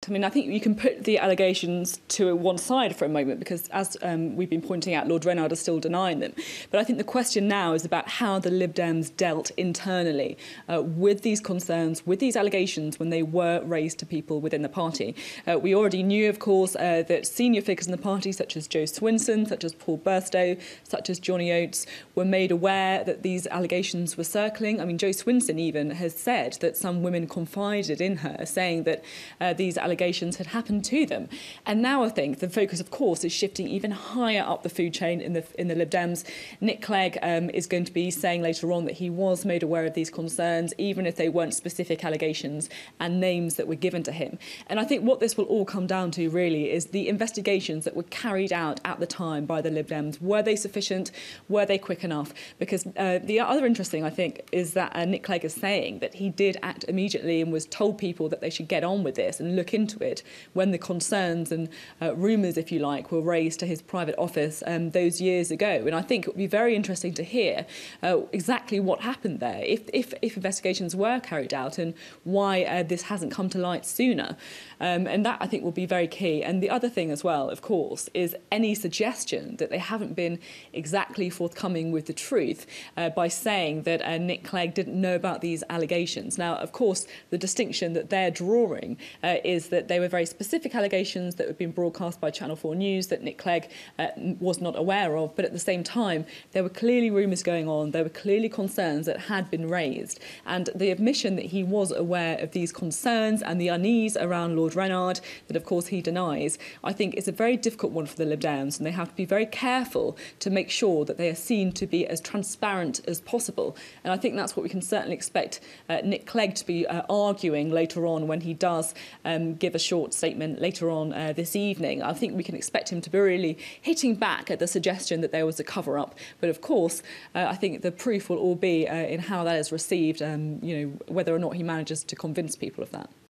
I mean, I think you can put the allegations to one side for a moment because, as we've been pointing out, Lord Rennard is still denying them. But I think the question now is about how the Lib Dems dealt internally with these concerns, with these allegations when they were raised to people within the party. We already knew, of course, that senior figures in the party, such as Jo Swinson, such as Paul Burstow, such as Johnny Oates, were made aware that these allegations were circling. I mean, Jo Swinson even has said that some women confided in her, saying that these allegations had happened to them. And now I think the focus, of course, is shifting even higher up the food chain in the Lib Dems. Nick Clegg is going to be saying later on that he was made aware of these concerns, even if they weren't specific allegations and names that were given to him. And I think what this will all come down to, really, is the investigations that were carried out at the time by the Lib Dems. Were they sufficient? Were they quick enough? Because the other interesting, I think, is that Nick Clegg is saying that he did act immediately and was told people that they should get on with this and look into it when the concerns and rumours, if you like, were raised to his private office those years ago. And I think it would be very interesting to hear exactly what happened there, if investigations were carried out, and why this hasn't come to light sooner. And that, I think, will be very key. And the other thing as well, of course, is any suggestion that they haven't been exactly forthcoming with the truth by saying that Nick Clegg didn't know about these allegations. Now, of course, the distinction that they're drawing is that they were very specific allegations that had been broadcast by Channel 4 News that Nick Clegg was not aware of. But at the same time, there were clearly rumours going on. There were clearly concerns that had been raised. And the admission that he was aware of these concerns and the unease around Lord Rennard, that of course he denies, I think is a very difficult one for the Lib Dems, and they have to be very careful to make sure that they are seen to be as transparent as possible. And I think that's what we can certainly expect Nick Clegg to be arguing later on when he does give a short statement later on this evening. I think we can expect him to be really hitting back at the suggestion that there was a cover-up. But of course, I think the proof will all be in how that is received, whether or not he manages to convince people of that.